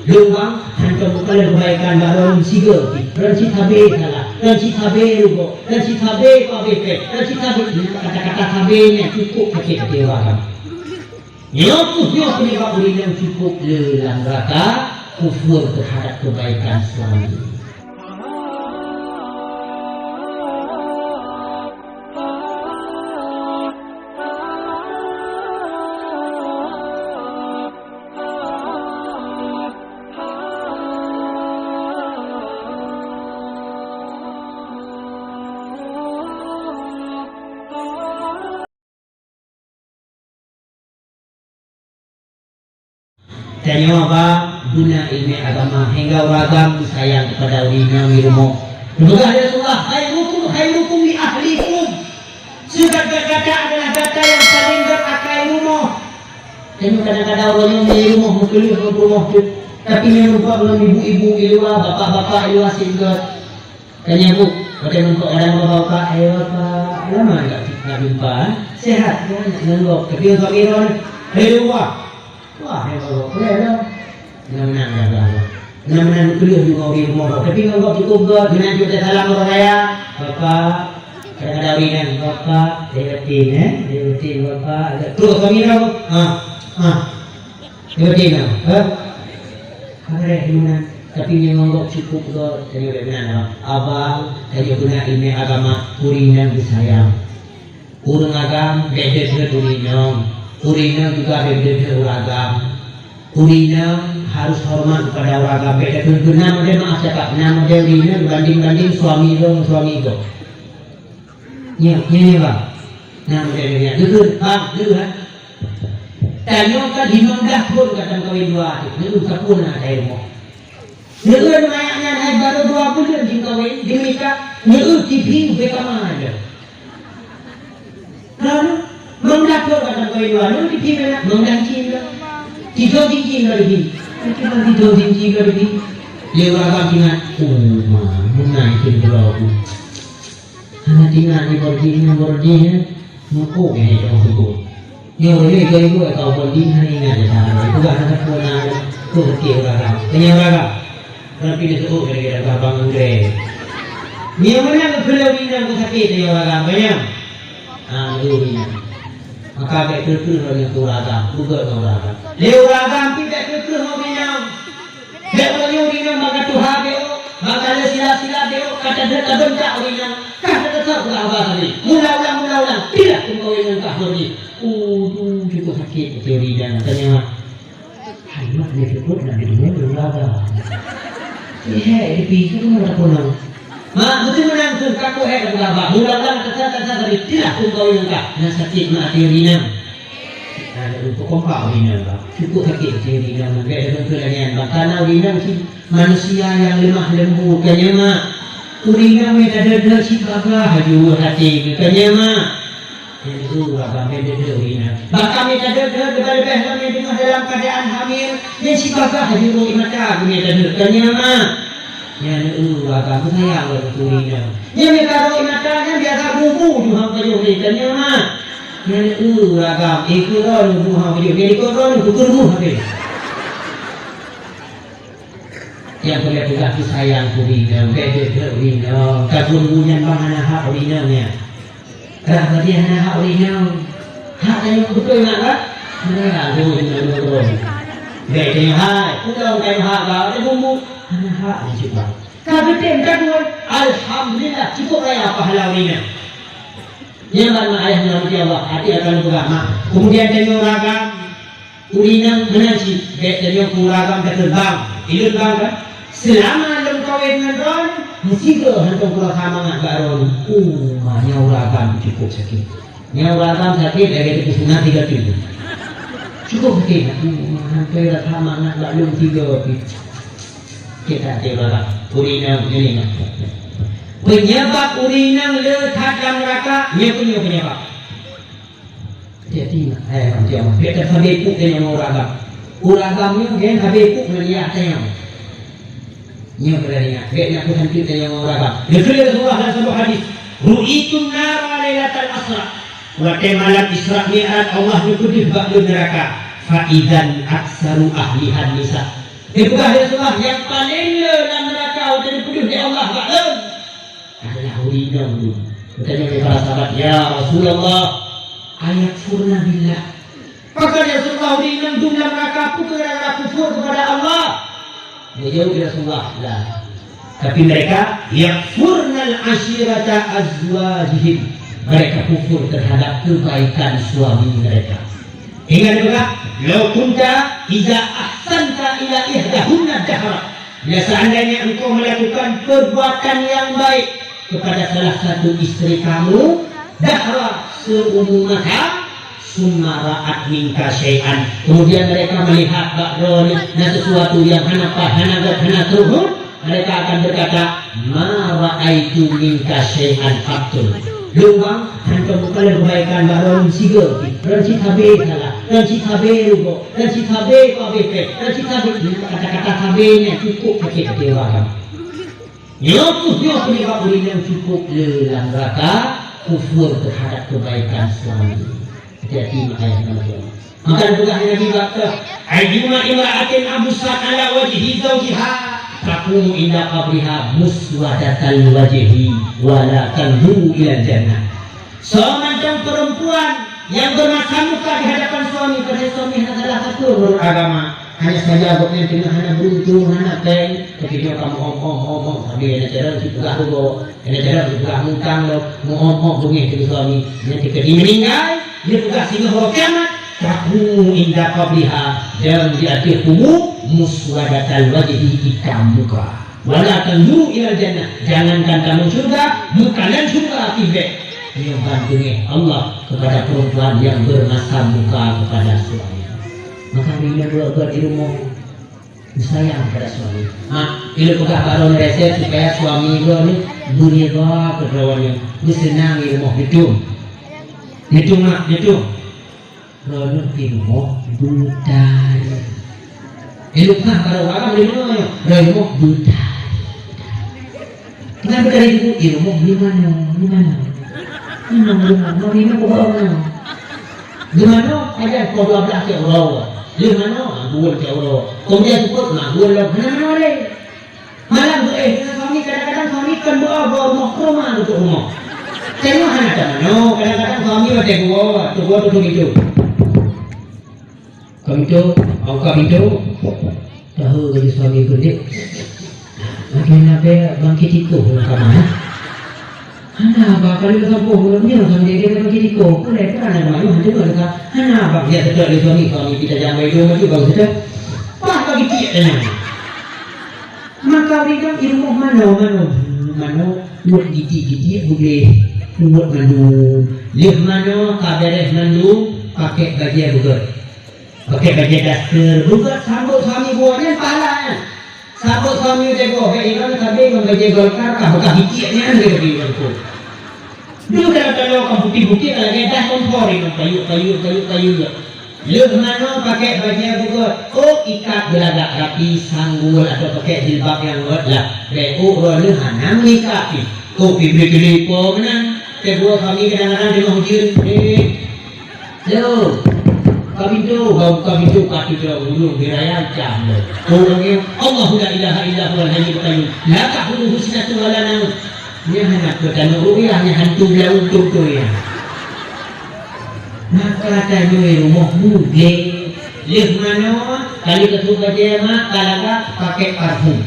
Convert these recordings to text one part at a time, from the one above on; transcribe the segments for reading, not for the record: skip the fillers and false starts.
luang hantam kala kebaikan baru siga dan si tabe salah dan si tabe lugo dan si tabe pabe dan si tabe kata-kata tabe nya cukup sakit dewa kan nyok penyebab yang cukup dalam rata kufur terhadap kebaikan suami. Tanya apa guna ilmu agama hingga ragam sayang kepada dirinya di rumah. Semoga Rasulullah khairukum li ahlikum. Segala-gala adalah kata yang paling berakai rumah. Dan kadang-kadang orang yang di rumah mungkin ke rumah tu, tapi yang lupa belum ibu-ibu di luar, bapak-bapak di luar singgah. Tanya bu, bagaimana kau orang bapak? Ayo bapak, lama tak jumpa? Sehat kan? Nengok. Tapi untuk orang di luar. Wah, hebat boleh dah. Menang dah. Menang kuliah juga di rumah. Tapi kalau cukup buat menang juga salam orang saya. Bapak, kadang-kadang ringan bapak, dewatin bapak. Terus kami tahu. Dewatin Kare menang. Tapi yang enggak cukup buat tadi udah menang. Abang, tadi guna ilmu agama, kurinan disayang. Urang agam, beda kurinan. Urina juga beda uragam. Urina harus hormat kepada uragam. Beda nama dia maaf cakap. Nama dia urina banding suami itu. Ya bang. Nama dia. Duduk bang, duduk. Tanya kan dimandah pun kadang kawin dua. Duduk kapun ada ilmu. Duduk mayaknya naik baru 2 bulan di kawin dimika. Duduk TV beka mana ada. Lalu mengdapat kata kau itu anu di sini nak mengdanci lah, tidur tinggi lagi, kita tidur tinggi lagi, lewat bantingan, menaikin berlaku, hanya tinggal di bordingnya, mukuk ni orang tu, ni orang ni kau bording hari ni ada sana, itu kan ada puna, tu kecil orang, kenyang orang pilih tu kira-kira abang Andre, ni mana kalau ni nak sakit dia orang banyak, ni. Maka baik terus orang uragam, juga uragam. Uragam tidak terus orang yang orang maka Tuhan dia, maka ada sila dia, kata bentak orang, kata tetap berapa kali, mula-ulang, tidak tunggu orang kahwin ni. Cukup sakit teori dan katanya, hanya dia sebut dan dia uragam. Dipikir mana pun. Betul menangkan kaku berapa? Mula-ulang kata tadi tidak tunggu orang kah? Nak sakit nak teorina. Untuk kompak teorina lah. Cukup sakit teorina. Maka ada kelanian. Karena teorina manusia yang lemah lembut. Kanya mak. Teorina mereka ada si bagah haju hati. Kanya mak. Itu agak beda teorina. Bahkan mereka ada lebih-lebih kami dengar dalam keadaan hamil. Yang si bagah haju mata. Mereka ada. Kanya mak. Yang agak sayang oleh kurinya. Yang mereka tahu matanya biasa bubu juga kayu mereka mak. Yang agak ikuran buah kayu. Jadi koran bukan buah kayu. Yang boleh juga sayang kurinya, beda kurinya. Kabun bunyan bangana hak kurinya nya. Kerana dia hak kurinya. Hak yang betul nak tak? Mana tu yang betul. Beda hak. Kita orang hak kau ada bumbu. Hak ni cukup. Kata kedua, alhamdulillah cukup raya pahala ini. Yang mana ayah nanti Allah hati akan beragama. Kemudian tanya uragam, urina menanci. Tanya uragam terbang, ilmu bang kan? Selama dalam kawin dengan ron, mesti ke hantar pulang sama dengan baron. Nya uragam cukup sakit. Nya uragam sakit dari itu sunat 3 kilo. Cukup sakit. Hampir sama dengan baron 3 kilo. Kita tengok urinang ini. Penyebab urinang letak dalam neraka, dia punya penyebab. Jadi, macam kita habis puk dengan uragam. Uragamnya kan habis puk melihat tayang. Nya beraninya, dia nak berhenti dengan uragam. Dia Rasulullah dalam sebuah hadis, ru'itun nara lailatal asra. Wa malam Isra Mi'raj Allah nyukudih ba'du neraka. Fa idzan aksaru ahlihan nisa. Itulah Rasulullah yang paling dalam neraka dan pedih di Allah Ta'ala adalah urina dulu. Bertanya kepada para sahabat, ya Rasulullah, ayat furna billah. Maka Rasulullah urina dulu dalam neraka kerana kufur kepada Allah. Menjauh Rasulullah lah. Tapi mereka yakfurnal ashirata azwajihim. Mereka kufur terhadap kebaikan suami mereka. Ingat juga, law kunta iza ahsanta ila ihdahunna dahra. Bila seandainya engkau melakukan perbuatan yang baik kepada salah satu istri kamu, dahra seumur masa, summa ra'at minka syai'an. Kemudian mereka melihat ba'doni sesuatu yang hana turun, mereka akan berkata, ma ra'aitu minka syai'an faktul. Luang hantar bukan kebaikan baru siga, dan si tabe salah, dan si tabe lugo, dan si tabe kabeh, dan si tabe kata-kata tabenya cukup pakai orang. Nyokuh penyebab yang cukup dalam neraka kufur terhadap kebaikan suami. Hati-hati makanya teman-teman. Maka juga Nabi kata, ayyuma imra'atin abusat ala wajhi zawjiha taqumu inda qabriha muswadatal wajhi wala tanhu ila jannah. Seorang perempuan yang bermata muka di hadapan suami, karena suami adalah satu agama, hanya saja agaknya dengan hanya beruntung, hanya peng, tapi dia kamu om, tapi ada cara juga hugo, ada cara juga mungkang lo, om bunyi ke suami, nanti dia meninggal, dia juga singa kiamat, taqumu inda qabriha, dan di akhir kubur muswadatal wajhi ikam muka wala tanzuru ila jannah, jangankan kamu surga, bukan surga tiba. Ini bantunya Allah kepada perempuan yang bermasa muka kepada suami. Maka bila dua di rumah disayang pada suami. Bila buka baron reset supaya suami lo ni bunyi doa keperluannya, disenang di rumah itu. Rono di rumah buta. Eloklah kalau orang di rumah, rumah buta. Kenapa dari ibu rumah di mana? Di mana? Ada kau 12 euro. Di mana? 2 euro. Kemudian cukup nak 2 euro. Mana boleh? Malam suami kadang-kadang suami kan bawa rumah untuk rumah. Tengok anak mana? Kadang-kadang suami ada dua tu itu. Kami tu tahu dari suami gede. Akhirnya bangkit itu kamar. Hana kalau kita boleh dia suami dia bangkit itu. Boleh kan ada malu hanya mereka. Hana dia sedar dari suami kita jangan itu maju bagus saja. Wah bagi dia. Maka dia di rumah mana buat gigi boleh buat mandu. Lihat mana kabarnya mandu pakai baju bukan. Pakai baju daster, bukan sambut suami buahnya pahala. Sambut suami jago, ikan tadi membaju golkar, bukan hikiknya gitu gitu. Dulu kalau kamu putih lagi dah kompori, kayu. Lu mana pakai baju bukan? Ikat belagak rapi, sanggul atau pakai jilbab yang buat lah. Lepas lu hanam ikat, pilih mana? Kedua kami kadang-kadang di masjid, kami tu pati dulu diraya jam. Orangnya Allahu la ilaha illa huwal hayyul qayyum. La ta'khudhuhu sinatun wa la nawm. Dia hanya bertanya rupiahnya hantu dia untung tu ya. Maka tanya rumah muge. Lihat mana kali ketuka dia mak kalaga pakai parfum.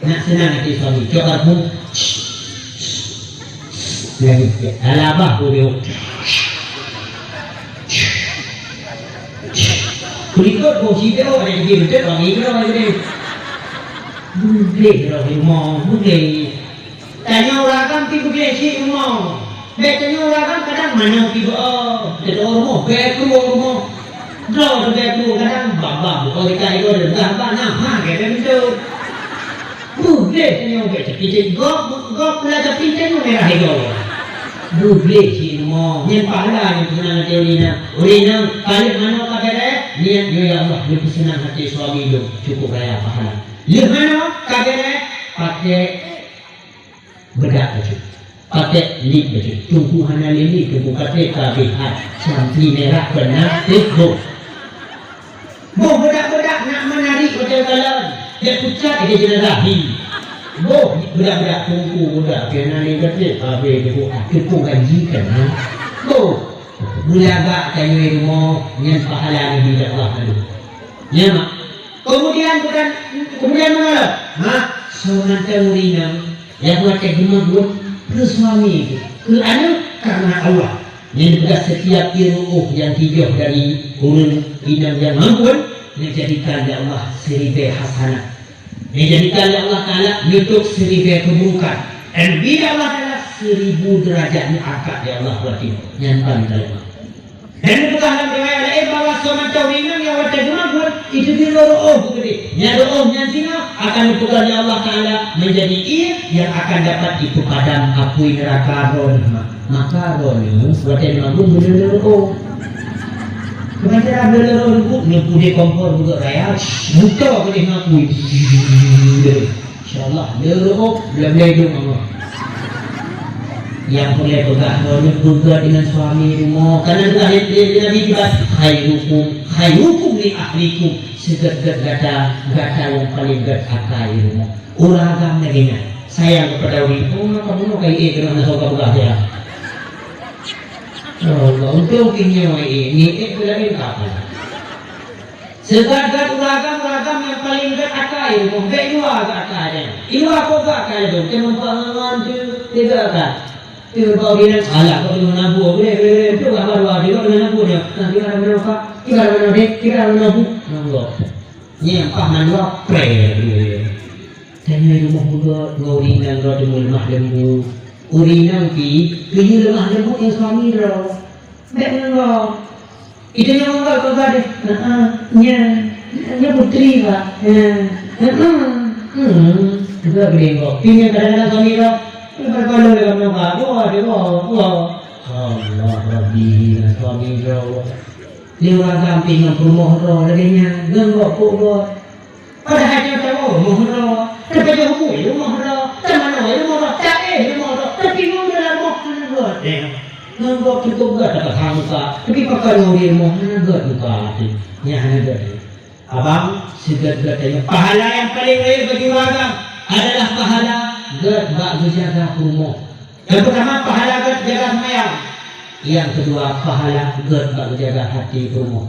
Nak senang hati suami. Coba parfum. Lagi alabah boleh. Kulikot kau siapa ada di betul orang ini orang ini. Boleh orang boleh. Tanya orang kan tiba boleh si rumah. Tanya orang kan kadang mana tiba jadi rumah beku rumah. Draw beku kadang baba kalau kita itu ada gambar nama kita itu. Boleh tanya orang jadi gop pula tapi tanya merah itu. Boleh si rumah. Yang pahala yang senang hati Urina kali mana kabarnya? Niat ya Allah lebih senang hati suami itu cukup raya pahala. Lihat mana kabarnya? Pakai bedak baju, pakai lip baju. Tunggu hana lili tunggu pakai kabihat sampai merah benar itu. Bedak nak menarik betul kalau dia pucat dia jenerahi. Bo, budak-budak tunggu budak kena ni kata habis dia buat kepung gaji kan. Bo, bulaga tanya rumah yang pahala ni tidak Allah lalu. Ya mak. Kemudian mana? Seorang taurina yang buat gemar ke suami ke anak karena Allah. Yang juga setiap iruh yang tiga dari urun inam yang mampu dijadikan oleh Allah seribu hasanah. Dijadikan oleh Allah Ta'ala untuk seribu keburukan. Dan bila Allah Ta'ala 1000 derajat diangkat ya Allah berarti nyantang dari Allah. Dan itu dalam riwayat bahwa seorang taurina yang wajah gemar itu bila roh begini. Yang roh yang sini akan diputar oleh Allah Ta'ala menjadi yang akan dapat dipadam api neraka roh. Maka roh ini wajah mampu benar roh. Kemudian ada roh itu lempu dia kompor juga raya. Buka boleh ngaku. InsyaAllah dia roh boleh hidup Allah. Yang boleh pegang rohnya juga dengan suami rumah. Karena dia bilang khairukum li ahlikum. Segat-gat gata yang paling gatakai rumah. Uragam negina. Sayang kepada uri. Kamu nak kaya kerana suka pegang dia. Allah untuk kinyo ini lagi apa? Segat-gat uragam yang paling gatakai rumah. Bewa gatakai. Iwa apa gatakai tu? Kemampuan tu tidak kan? Itu kau dia salah kau dengan nabu, boleh tu apa dua dia dengan nabu dia. Nanti ada mana apa? Kita ada nabu. Nabu. Ni apa nabu? Pre. Tanya rumah juga ngori nang roda lemah lembu. Uri nang ki lemah lembu yang suami ro. Mek nang itu yang kau ada. Nya putri ba. Juga gede kok. Ini kadang-kadang suami ro. Berbaloi dengan mereka, Allah Rabbi, suami roh. Dia orang gamping dengan rumah roh, laginya genggok roh. Pada hati tahu rumah roh, tapi dia hukum rumah roh, teman rumah roh, tak rumah roh, tapi dalam rumah roh. Genggok cukup gak tak hamka, tapi pakai rumah gak buka hati, nyah gak. Abang segat-gatanya pahala yang paling baik bagi warga adalah pahala gad bak menjaga rumah. Yang pertama pahala gad jaga semayang. Yang kedua pahala gad bak menjaga hati rumah.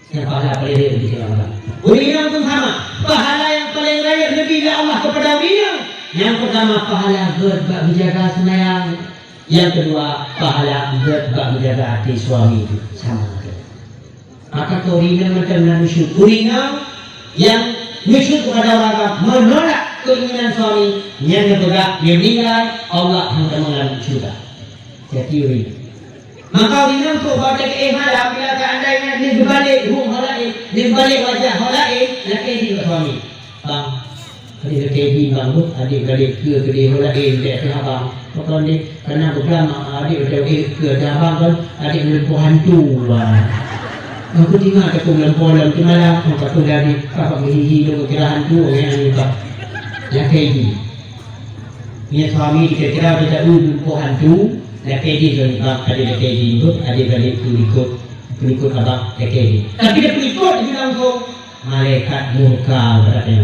Yang pahala paling raya di sini Allah. Uriang pun sama. Pahala yang paling raya lebih dari Allah kepada uriang. Yang pertama pahala gad bak menjaga semayang. Yang kedua pahala gad bak menjaga hati suami itu sama. Maka uriang macam manusia. Uriang yang musyrik kepada orang menolak keinginan suami yang bergerak dia meninggal Allah akan mengalam syurga. Jadi uri. Maka uri tu baca ke malam bila anda ingat dia berbalik rumah lain, dia berbalik wajah lain, laki dia suami. Bang, adik laki bang tu, adik balik ke dia lain dia ke abang. Maka ni kerana berlama adik ke abang kan, adik melempuh hantu bang. Aku tinggal ke melempuh tu malam, maka tu dari kakak berhihi tu kira hantu yang ni bang. Laki ini punya suami kira-kira kita lumpuh hantu. Laki ini suami bang ada laki ini ikut, ada balik ikut abang laki ini. Tapi dia pengikut dia bilang kau malaikat murka berada